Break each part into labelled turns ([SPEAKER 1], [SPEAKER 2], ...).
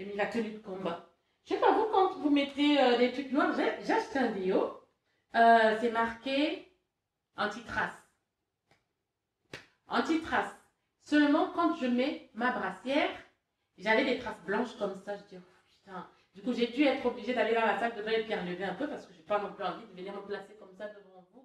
[SPEAKER 1] J'ai mis la tenue de combat. Je sais pas, vous, quand vous mettez des trucs noirs, j'ai acheté un déo. C'est marqué anti-trace. Anti-trace. Seulement quand je mets ma brassière, j'avais des traces blanches comme ça. Je dis, oh, putain. Du coup, j'ai dû être obligée d'aller dans la salle de bain et puis enlever un peu parce que je n'ai pas non plus envie de venir me placer comme ça devant vous.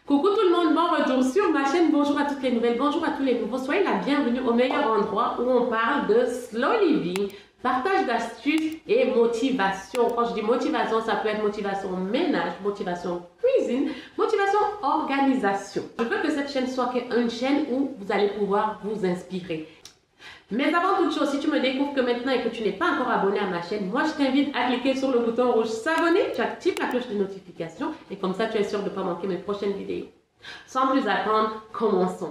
[SPEAKER 1] Coucou tout le monde, bon retour sur ma chaîne. Bonjour à toutes les nouvelles, bonjour à tous les nouveaux. Soyez la bienvenue au meilleur endroit où on parle de slow living, partage d'astuces et motivation. Quand je dis motivation, ça peut être motivation ménage, motivation cuisine, motivation organisation. Je veux que cette chaîne soit une chaîne où vous allez pouvoir vous inspirer. Mais avant toute chose, si tu me découvres que maintenant et que tu n'es pas encore abonné à ma chaîne, moi je t'invite à cliquer sur le bouton rouge s'abonner, tu actives la cloche de notification et comme ça tu es sûr de ne pas manquer mes prochaines vidéos. Sans plus attendre, commençons.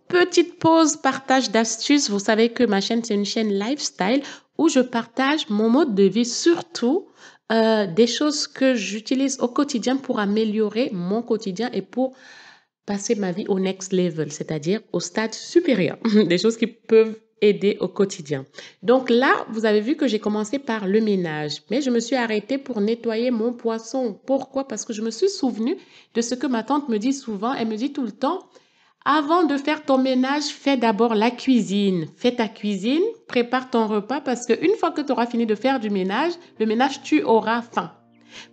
[SPEAKER 1] Petite pause partage d'astuces. Vous savez que ma chaîne, c'est une chaîne lifestyle où je partage mon mode de vie, surtout des choses que j'utilise au quotidien pour améliorer mon quotidien et pour passer ma vie au next level, c'est-à-dire au stade supérieur. Des choses qui peuvent aider au quotidien. Donc là, vous avez vu que j'ai commencé par le ménage, mais je me suis arrêtée pour nettoyer mon poisson. Pourquoi? Parce que je me suis souvenue de ce que ma tante me dit souvent. Elle me dit tout le temps, avant de faire ton ménage, fais d'abord la cuisine. Fais ta cuisine, prépare ton repas parce qu'une fois que tu auras fini de faire du ménage, le ménage, tu auras faim.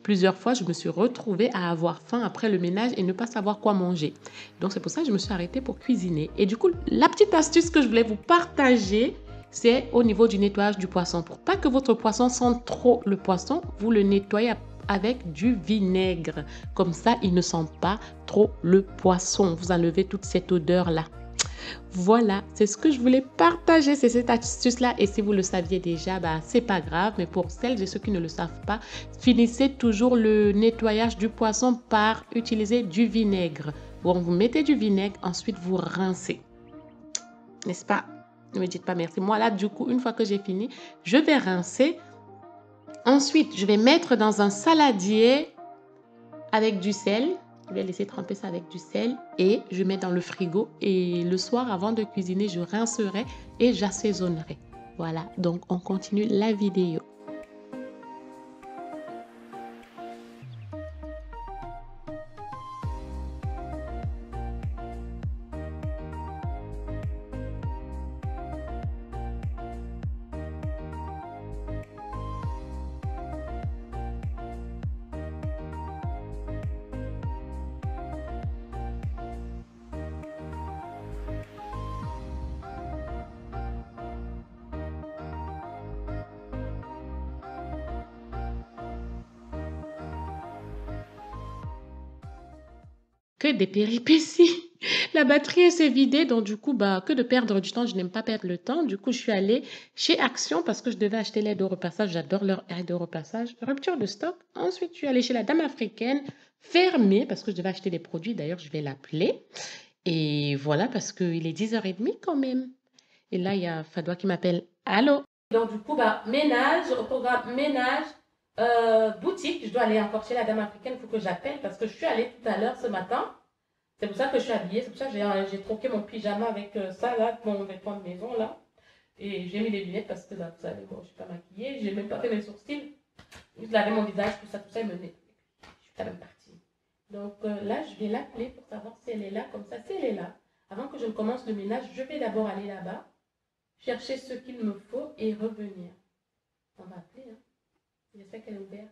[SPEAKER 1] Plusieurs fois, je me suis retrouvée à avoir faim après le ménage et ne pas savoir quoi manger. Donc, c'est pour ça que je me suis arrêtée pour cuisiner. Et du coup, la petite astuce que je voulais vous partager, c'est au niveau du nettoyage du poisson. Pour pas que votre poisson sente trop le poisson, vous le nettoyez avec du vinaigre. Comme ça, il ne sent pas trop le poisson. Vous enlevez toute cette odeur-là. Voilà, c'est ce que je voulais partager, c'est cette astuce-là. Et si vous le saviez déjà, bah, c'est pas grave. Mais pour celles et ceux qui ne le savent pas, finissez toujours le nettoyage du poisson par utiliser du vinaigre. Bon, vous mettez du vinaigre, ensuite vous rincez. N'est-ce pas? Ne me dites pas merci. Moi, là, du coup, une fois que j'ai fini, je vais rincer. Ensuite, je vais mettre dans un saladier avec du sel. Je vais laisser tremper ça avec du sel et je mets dans le frigo. Et le soir, avant de cuisiner, je rincerai et j'assaisonnerai. Voilà, donc on continue la vidéo. Que des péripéties. La batterie s'est vidée, donc du coup, bah, que de perdre du temps, je n'aime pas perdre le temps. Du coup, je suis allée chez Action parce que je devais acheter l'aide au repassage. J'adore leur aide au repassage. Rupture de stock. Ensuite, je suis allée chez la dame africaine, fermée parce que je devais acheter des produits. D'ailleurs, je vais l'appeler. Et voilà, parce qu'il est 10h30 quand même. Et là, il y a Fadoua qui m'appelle. Allô? Donc, du coup, bah, ménage, au programme ménage, boutique. Je dois aller encore chez la dame africaine. Il faut que j'appelle parce que je suis allée tout à l'heure ce matin. C'est pour ça que je suis habillée. C'est pour ça que j'ai troqué mon pyjama avec ça, là, mon vêtement de maison, là. Et j'ai mis des lunettes parce que, bah, vous savez, bon, je ne suis pas maquillée. J'ai même pas fait mes sourcils. Juste laver mon visage, tout ça, et me nettoyer. Je suis quand même partie. Donc là, je vais l'appeler pour savoir si elle est là. Comme ça, si elle est là, avant que je ne commence le ménage, je vais d'abord aller là-bas, chercher ce qu'il me faut et revenir. On va appeler, hein. J'espère qu'elle est ouverte.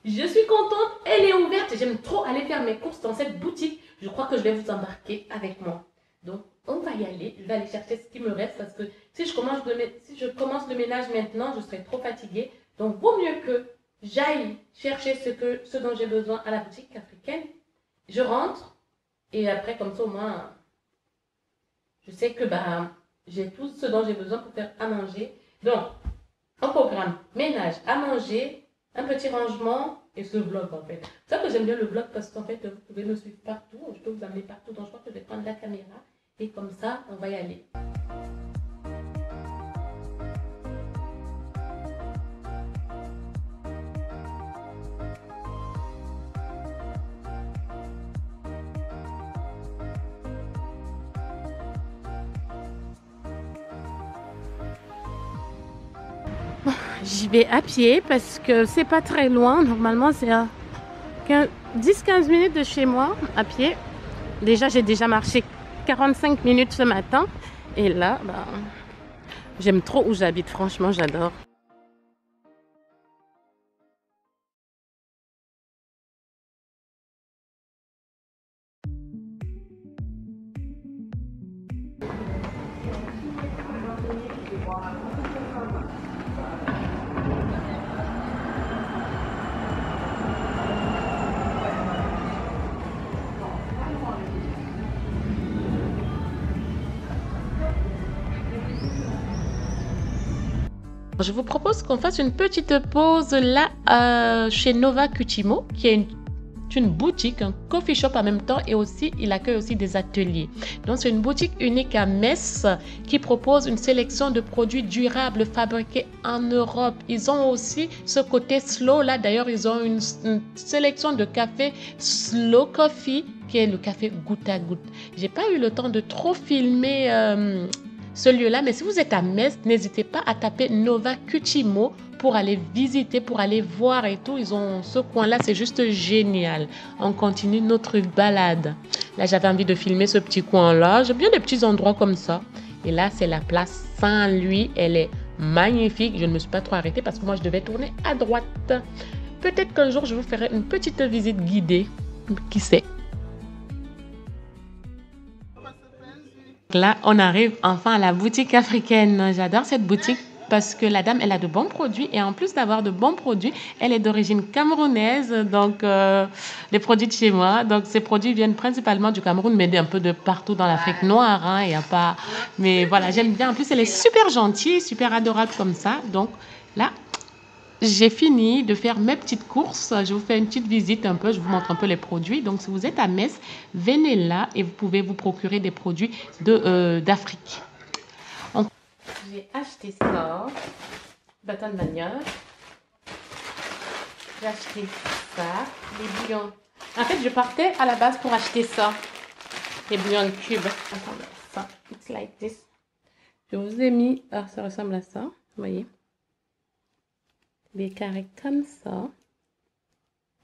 [SPEAKER 1] Je suis contente, elle est ouverte. J'aime trop aller faire mes courses dans cette boutique. Je crois que je vais vous embarquer avec moi. Donc, on va y aller. Je vais aller chercher ce qui me reste parce que si je commence le ménage maintenant, je serai trop fatiguée. Donc, vaut mieux que j'aille chercher ce dont j'ai besoin à la boutique africaine. Je rentre et après, comme ça, au moins, je sais que bah, j'ai tout ce dont j'ai besoin pour faire à manger. Donc, au programme, ménage, à manger, un petit rangement et ce vlog en fait. C'est ça que j'aime bien le vlog parce qu'en fait, vous pouvez me suivre partout, je peux vous amener partout. Donc, je crois que je vais prendre la caméra et comme ça, on va y aller. J'y vais à pied parce que c'est pas très loin. Normalement, c'est à 10-15 minutes de chez moi à pied. Déjà, j'ai déjà marché 45 minutes ce matin. Et là, bah, j'aime trop où j'habite. Franchement, j'adore. Je vous propose qu'on fasse une petite pause là chez Nova Kutimo, qui est une boutique, un coffee shop en même temps et aussi il accueille aussi des ateliers. Donc c'est une boutique unique à Metz qui propose une sélection de produits durables fabriqués en Europe. Ils ont aussi ce côté slow là. D'ailleurs, ils ont une sélection de café slow coffee qui est le café goutte à goutte. J'ai pas eu le temps de trop filmer ce lieu-là, mais si vous êtes à Metz, n'hésitez pas à taper Nova Kutimo pour aller visiter, pour aller voir et tout. Ils ont ce coin-là, c'est juste génial. On continue notre balade. Là, j'avais envie de filmer ce petit coin-là. J'aime bien des petits endroits comme ça. Et là, c'est la place Saint-Louis. Elle est magnifique. Je ne me suis pas trop arrêtée parce que moi, je devais tourner à droite. Peut-être qu'un jour, je vous ferai une petite visite guidée. Qui sait? Là, on arrive enfin à la boutique africaine. J'adore cette boutique parce que la dame, elle a de bons produits et en plus d'avoir de bons produits, elle est d'origine camerounaise, donc les produits de chez moi. Donc ces produits viennent principalement du Cameroun, mais un peu de partout dans l'Afrique noire. Hein, y a pas... Mais voilà, j'aime bien. En plus, elle est super gentille, super adorable comme ça. Donc là, j'ai fini de faire mes petites courses. Je vous fais une petite visite un peu. Je vous montre un peu les produits. Donc, si vous êtes à Metz, venez là et vous pouvez vous procurer des produits d'Afrique. J'ai acheté ça. Bâton de manioc. J'ai acheté ça. Les bouillons. En fait, je partais à la base pour acheter ça. Les bouillons de cubes. Attendez, ça. It's like this. Je vous ai mis... Ah, ça ressemble à ça. Vous voyez? Des carrés comme ça.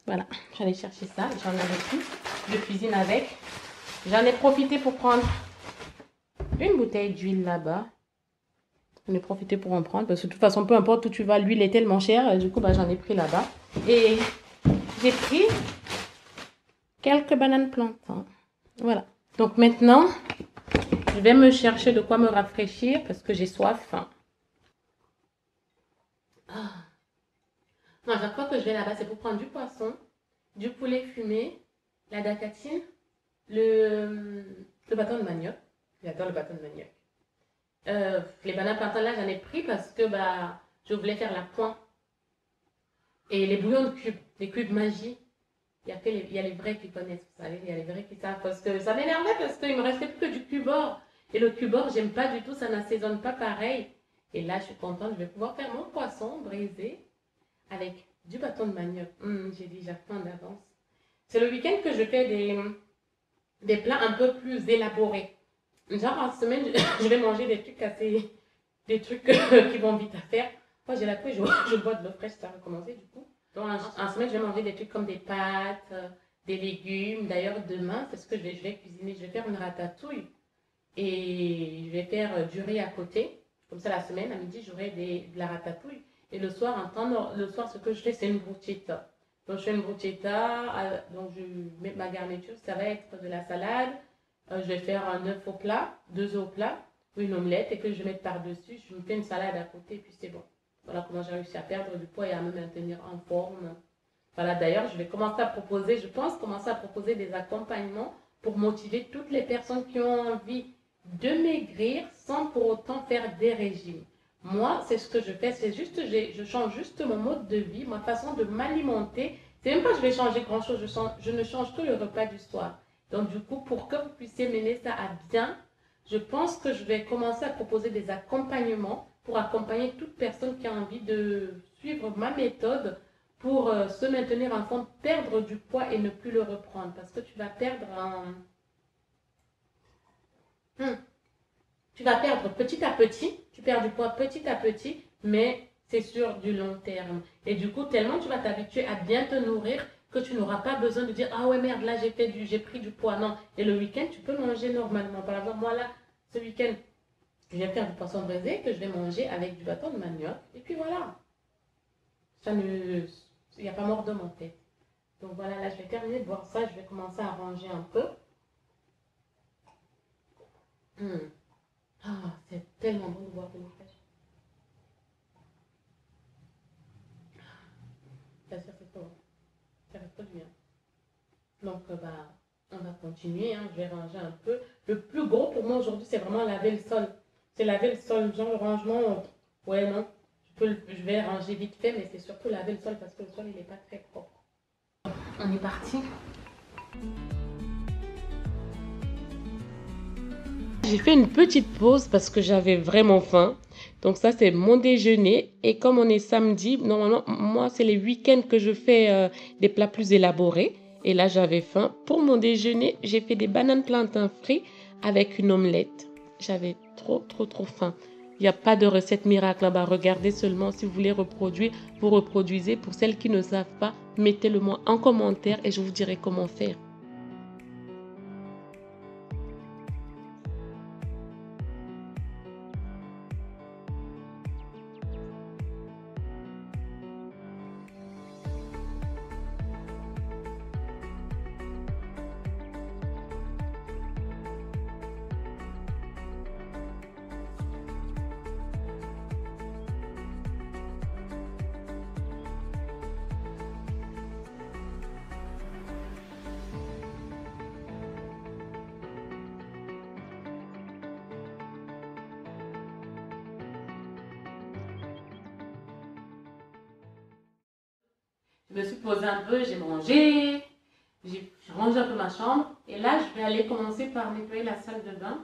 [SPEAKER 1] Voilà, j'allais chercher ça, j'en avais plus. Je cuisine avec. J'en ai profité pour prendre une bouteille d'huile là-bas. J'en ai profité pour en prendre parce que de toute façon, peu importe où tu vas, l'huile est tellement chère. Du coup, bah, j'en ai pris là-bas. Et j'ai pris quelques bananes plantains. Voilà. Donc maintenant, je vais me chercher de quoi me rafraîchir parce que j'ai soif. Ah. Non, chaque fois que je vais là-bas, c'est pour prendre du poisson, du poulet fumé, la dacatine, le le bâton de manioc. J'adore le bâton de manioc. Les bananes plantains, là, j'en ai pris parce que bah, je voulais faire la pointe. Et les bouillons de cubes, les cubes magie, il y a les vrais qui connaissent, vous savez, il y a les vrais qui savent. Parce que ça m'énervait parce qu'il me restait plus que du cubord. Et le cubord, j'aime pas du tout, ça n'assaisonne pas pareil. Et là, je suis contente, je vais pouvoir faire mon poisson brisé avec du bâton de manioc. J'ai déjà faim d'avance. C'est le week-end que je fais des plats un peu plus élaborés. Genre en semaine, je vais manger des trucs assez, des trucs qui vont vite à faire. Moi, j'ai la pluie, je bois de l'eau fraîche, ça va recommencer du coup. Donc en semaine, je vais manger des trucs comme des pâtes, des légumes. D'ailleurs, demain, c'est ce que je vais cuisiner. Je vais faire une ratatouille et je vais faire du riz à côté. Comme ça, la semaine, à midi, j'aurai de la ratatouille. Et le soir, le soir, ce que je fais, c'est une bruschetta. Donc, je fais une bruschetta. Donc, je mets ma garniture. Ça va être de la salade. Je vais faire un œuf au plat, 2 œufs au plat, ou une omelette, et que je vais mettre par-dessus. Je me fais une salade à côté, et puis c'est bon. Voilà comment j'ai réussi à perdre du poids et à me maintenir en forme. Voilà, d'ailleurs, je vais commencer à proposer, je pense commencer à proposer des accompagnements pour motiver toutes les personnes qui ont envie de maigrir sans pour autant faire des régimes. Moi, c'est ce que je fais, c'est juste, je change juste mon mode de vie, ma façon de m'alimenter. C'est même pas que je vais changer grand-chose, je ne change que le repas du soir. Donc du coup, pour que vous puissiez mener ça à bien, je pense que je vais commencer à proposer des accompagnements pour accompagner toute personne qui a envie de suivre ma méthode pour se maintenir en forme, perdre du poids et ne plus le reprendre. Parce que tu vas perdre tu vas perdre petit à petit, tu perds du poids petit à petit, mais c'est sur du long terme. Et du coup, tellement tu vas t'habituer à bien te nourrir que tu n'auras pas besoin de dire ah ouais merde, là j'ai pris du poids. Non. Et le week-end, tu peux manger normalement. Par exemple, moi là, ce week-end, je vais faire du poisson braisé que je vais manger avec du bâton de manioc. Et puis voilà. Il n'y a pas mort de mon tête. Donc voilà, là je vais terminer de boire ça. Je vais commencer à ranger un peu. Ah, c'est tellement bon de boire de l'eau fraîche. Bien sûr, c'est trop. Ça fait trop du bien. Donc, bah, on va continuer. Hein. Je vais ranger un peu. Le plus gros pour moi aujourd'hui, c'est vraiment laver le sol. C'est laver le sol. Genre, le rangement, ouais, non. Je vais ranger vite fait, mais c'est surtout laver le sol parce que le sol, il n'est pas très propre. On est parti. J'ai fait une petite pause parce que j'avais vraiment faim. Donc ça, c'est mon déjeuner. Et comme on est samedi, normalement, moi, c'est les week-ends que je fais des plats plus élaborés. Et là, j'avais faim. Pour mon déjeuner, j'ai fait des bananes plantains frites avec une omelette. J'avais trop faim. Il n'y a pas de recette miracle là-bas. Regardez seulement si vous voulez reproduire, vous reproduisez. Pour celles qui ne savent pas, mettez-le moi en commentaire et je vous dirai comment faire. Je me suis posée un peu, j'ai mangé, j'ai rangé un peu ma chambre. Et là, je vais aller commencer par nettoyer la salle de bain.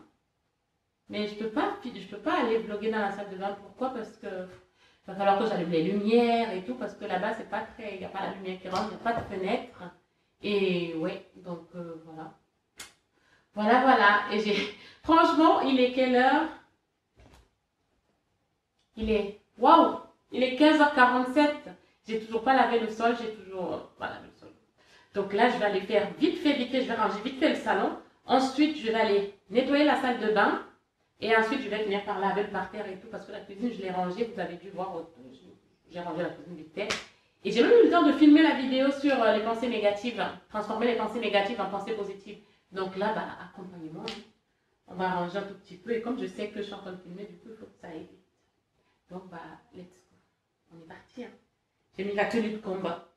[SPEAKER 1] Mais je peux pas aller vlogger dans la salle de bain. Pourquoi? Parce que il va falloir que j'allume les lumières et tout. Parce que là-bas, c'est pas très, il n'y a pas la lumière qui rentre, il n'y a pas de fenêtre. Et ouais, donc voilà. Voilà. Et franchement, il est quelle heure? Waouh! Il est 15h47. J'ai toujours pas lavé le sol, j'ai toujours pas lavé le sol. Donc là, je vais aller faire vite fait, je vais ranger vite fait le salon. Ensuite, je vais aller nettoyer la salle de bain. Et ensuite, je vais finir par laver le parterre et tout, parce que la cuisine, je l'ai rangée. Vous avez dû voir, j'ai rangé la cuisine vite fait. Et j'ai même eu le temps de filmer la vidéo sur les pensées négatives, transformer les pensées négatives en pensées positives. Donc là, bah, accompagnement. On va ranger un tout petit peu. Et comme je sais que je suis en train de filmer, du coup, il faut que ça aille vite. Donc, bah, let's go. On est parti. Hein. J'ai mis la tenue de combat.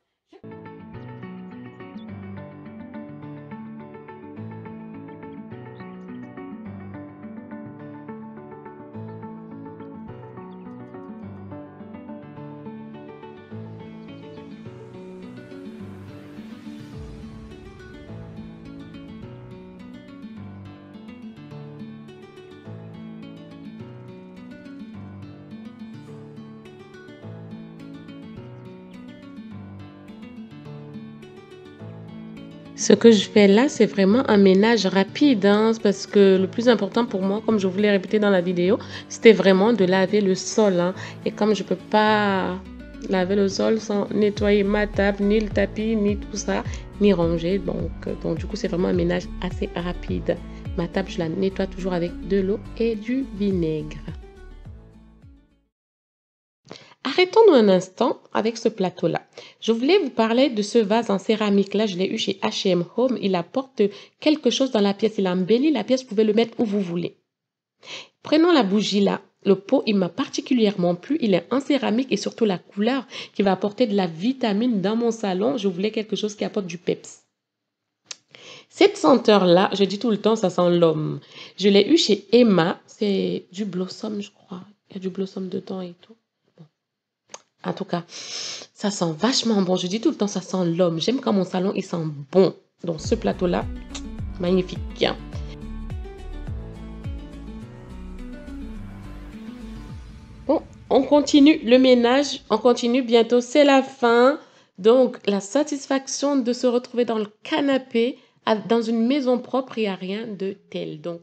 [SPEAKER 1] Ce que je fais là, c'est vraiment un ménage rapide, hein, parce que le plus important pour moi, comme je voulais répéter dans la vidéo, c'était vraiment de laver le sol, hein. Et comme je peux pas laver le sol sans nettoyer ma table, ni le tapis, ni tout ça, ni ranger, donc du coup, c'est vraiment un ménage assez rapide. Ma table, je la nettoie toujours avec de l'eau et du vinaigre. Arrêtons-nous un instant avec ce plateau-là. Je voulais vous parler de ce vase en céramique. Là, je l'ai eu chez H&M Home. Il apporte quelque chose dans la pièce. Il embellit la pièce. Vous pouvez le mettre où vous voulez. Prenons la bougie là. Le pot, il m'a particulièrement plu. Il est en céramique et surtout la couleur qui va apporter de la vitamine dans mon salon. Je voulais quelque chose qui apporte du peps. Cette senteur-là, je dis tout le temps, ça sent l'homme. Je l'ai eu chez Emma. C'est du blossom, je crois. Il y a du blossom dedans et tout. En tout cas, ça sent vachement bon. Je dis tout le temps, ça sent l'homme. J'aime quand mon salon, il sent bon. Donc, ce plateau-là, magnifique. Bon, on continue le ménage. On continue bientôt. C'est la fin. Donc, la satisfaction de se retrouver dans le canapé, dans une maison propre, il n'y a rien de tel. Donc,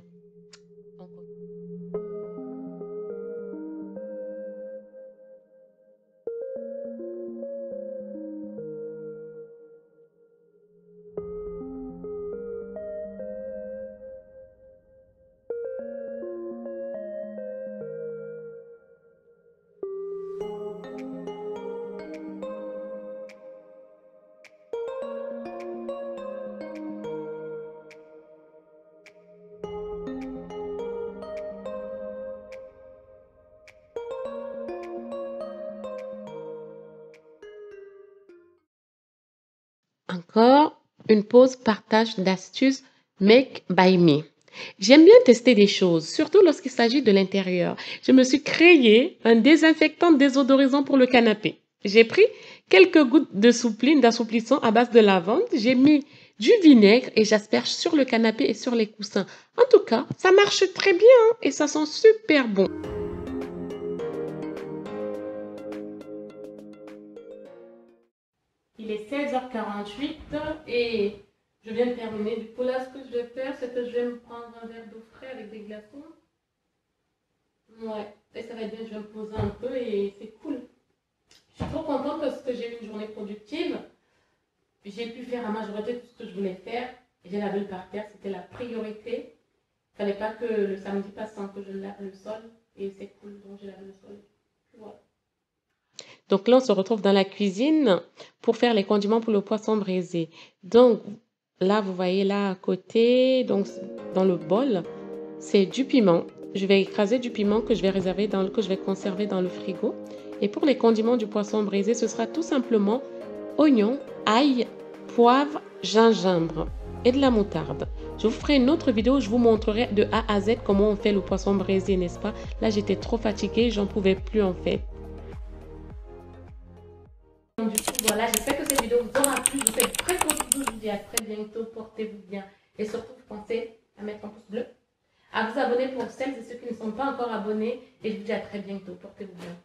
[SPEAKER 1] encore une pause partage d'astuces Make by Me. J'aime bien tester des choses, surtout lorsqu'il s'agit de l'intérieur. Je me suis créé un désinfectant désodorisant pour le canapé. J'ai pris quelques gouttes de soupline, d'assouplissant à base de lavande. J'ai mis du vinaigre et j'asperge sur le canapé et sur les coussins. En tout cas, ça marche très bien, hein, et ça sent super bon. Il est 16h48 et je viens de terminer. Du coup, là, ce que je vais faire, c'est que je vais me prendre un verre d'eau frais avec des glaçons. Ouais, et ça va être bien, je vais me poser un peu et c'est cool. Je suis trop contente parce que j'ai eu une journée productive. J'ai pu faire la majorité de tout ce que je voulais faire. J'ai lavé le parterre, c'était la priorité. Il fallait pas que le samedi passe sans que je lave le sol. Et c'est cool, donc j'ai lavé le sol. Voilà. Donc là, on se retrouve dans la cuisine pour faire les condiments pour le poisson braisé. Donc là, vous voyez là à côté, donc dans le bol, c'est du piment. Je vais écraser du piment que je vais réserver que je vais conserver dans le frigo. Et pour les condiments du poisson braisé, ce sera tout simplement oignon, ail, poivre, gingembre et de la moutarde. Je vous ferai une autre vidéo où je vous montrerai de A à Z comment on fait le poisson braisé, n'est-ce pas? Là, j'étais trop fatiguée, j'en pouvais plus en fait. Donc, du coup, voilà, j'espère que cette vidéo vous aura plu. Je vous fais de très gros bisous. Je vous dis à très bientôt. Portez-vous bien. Et surtout, pensez à mettre un pouce bleu, à vous abonner pour celles et ceux qui ne sont pas encore abonnés. Et je vous dis à très bientôt. Portez-vous bien.